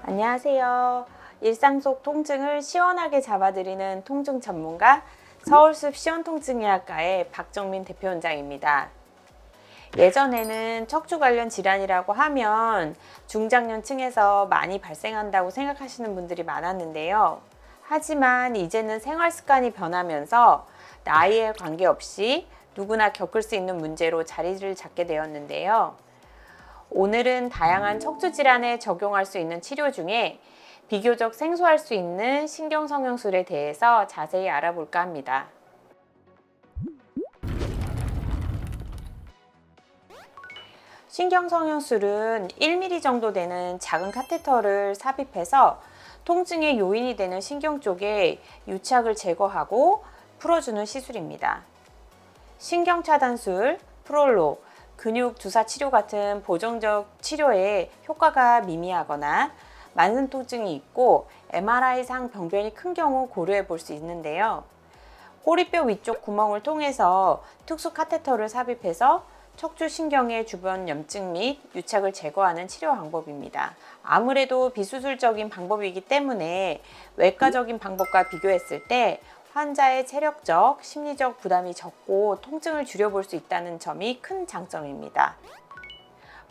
안녕하세요. 일상 속 통증을 시원하게 잡아드리는 통증 전문가 서울숲 시원통증의학과의 박정민 대표원장입니다. 예전에는 척추 관련 질환이라고 하면 중장년층에서 많이 발생한다고 생각하시는 분들이 많았는데요. 하지만 이제는 생활 습관이 변하면서 나이에 관계없이 누구나 겪을 수 있는 문제로 자리를 잡게 되었는데요. 오늘은 다양한 척추 질환에 적용할 수 있는 치료 중에 비교적 생소할 수 있는 신경성형술에 대해서 자세히 알아볼까 합니다. 신경성형술은 1mm 정도 되는 작은 카테터를 삽입해서 통증의 요인이 되는 신경 쪽에 유착을 제거하고 풀어주는 시술입니다. 신경차단술, 프롤로, 근육 주사 치료 같은 보정적 치료에 효과가 미미하거나 만성 통증이 있고 MRI상 병변이 큰 경우 고려해 볼 수 있는데요. 꼬리뼈 위쪽 구멍을 통해서 특수 카테터를 삽입해서 척추 신경의 주변 염증 및 유착을 제거하는 치료 방법입니다. 아무래도 비수술적인 방법이기 때문에 외과적인 방법과 비교했을 때 환자의 체력적, 심리적 부담이 적고 통증을 줄여볼 수 있다는 점이 큰 장점입니다.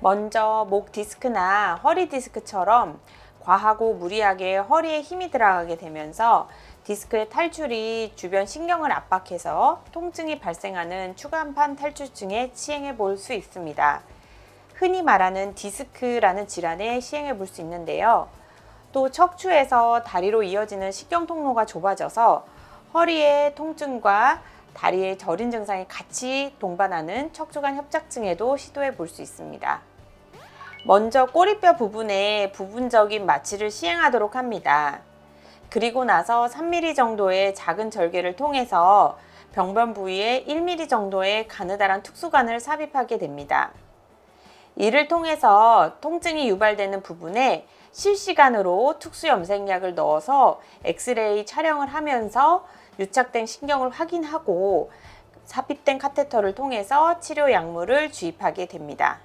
먼저 목 디스크나 허리 디스크처럼 과하고 무리하게 허리에 힘이 들어가게 되면서 디스크의 탈출이 주변 신경을 압박해서 통증이 발생하는 추간판 탈출증에 시행해 볼 수 있습니다. 흔히 말하는 디스크라는 질환에 시행해 볼 수 있는데요. 또 척추에서 다리로 이어지는 신경 통로가 좁아져서 허리의 통증과 다리의 저린 증상이 같이 동반하는 척추관 협착증에도 시도해 볼 수 있습니다. 먼저 꼬리뼈 부분에 부분적인 마취를 시행하도록 합니다. 그리고 나서 3mm 정도의 작은 절개를 통해서 병변 부위에 1mm 정도의 가느다란 특수관을 삽입하게 됩니다. 이를 통해서 통증이 유발되는 부분에 실시간으로 특수염색약을 넣어서 엑스레이 촬영을 하면서 유착된 신경을 확인하고 삽입된 카테터를 통해서 치료 약물을 주입하게 됩니다.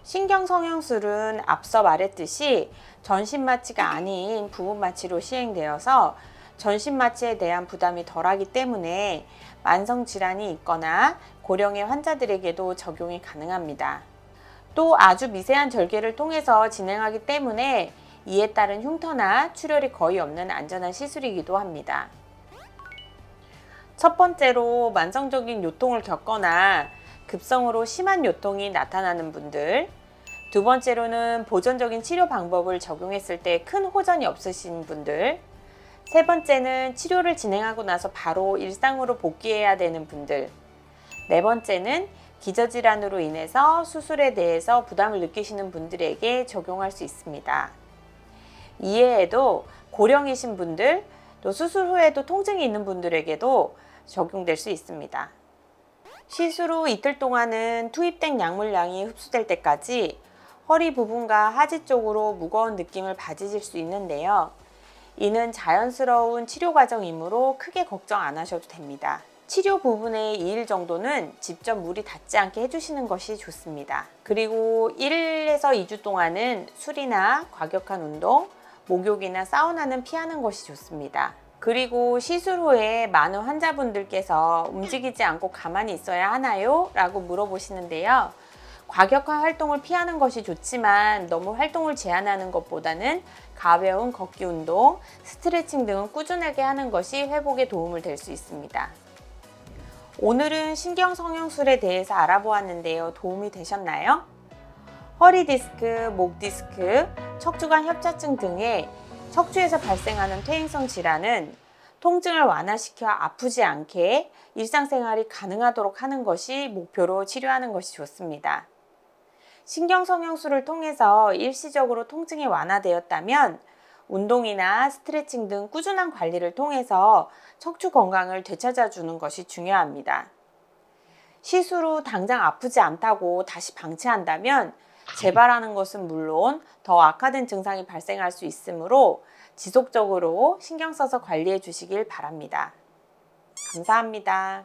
신경성형술은 앞서 말했듯이 전신마취가 아닌 부분마취로 시행되어서 전신마취에 대한 부담이 덜하기 때문에 만성질환이 있거나 고령의 환자들에게도 적용이 가능합니다. 또 아주 미세한 절개를 통해서 진행하기 때문에 이에 따른 흉터나 출혈이 거의 없는 안전한 시술이기도 합니다. 첫 번째로 만성적인 요통을 겪거나 급성으로 심한 요통이 나타나는 분들, 두 번째로는 보존적인 치료 방법을 적용했을 때 큰 호전이 없으신 분들, 세 번째는 치료를 진행하고 나서 바로 일상으로 복귀해야 되는 분들, 네 번째는 기저질환으로 인해서 수술에 대해서 부담을 느끼시는 분들에게 적용할 수 있습니다. 이외에도 고령이신 분들, 또 수술 후에도 통증이 있는 분들에게도 적용될 수 있습니다. 시술 후 이틀 동안은 투입된 약물량이 흡수될 때까지 허리 부분과 하지 쪽으로 무거운 느낌을 받으실 수 있는데요. 이는 자연스러운 치료 과정이므로 크게 걱정 안 하셔도 됩니다. 치료 부분의 2일 정도는 직접 물이 닿지 않게 해주시는 것이 좋습니다. 그리고 1에서 2주 동안은 술이나 과격한 운동, 목욕이나 사우나는 피하는 것이 좋습니다. 그리고 시술 후에 많은 환자분들께서 움직이지 않고 가만히 있어야 하나요? 라고 물어보시는데요. 과격한 활동을 피하는 것이 좋지만 너무 활동을 제한하는 것보다는 가벼운 걷기 운동, 스트레칭 등은 꾸준하게 하는 것이 회복에 도움을 될 수 있습니다. 오늘은 신경성형술에 대해서 알아보았는데요. 도움이 되셨나요? 허리 디스크, 목 디스크, 척추관 협착증 등의 척추에서 발생하는 퇴행성 질환은 통증을 완화시켜 아프지 않게 일상생활이 가능하도록 하는 것이 목표로 치료하는 것이 좋습니다. 신경성형술을 통해서 일시적으로 통증이 완화되었다면 운동이나 스트레칭 등 꾸준한 관리를 통해서 척추 건강을 되찾아주는 것이 중요합니다. 시술 후 당장 아프지 않다고 다시 방치한다면 재발하는 것은 물론 더 악화된 증상이 발생할 수 있으므로 지속적으로 신경 써서 관리해 주시길 바랍니다. 감사합니다.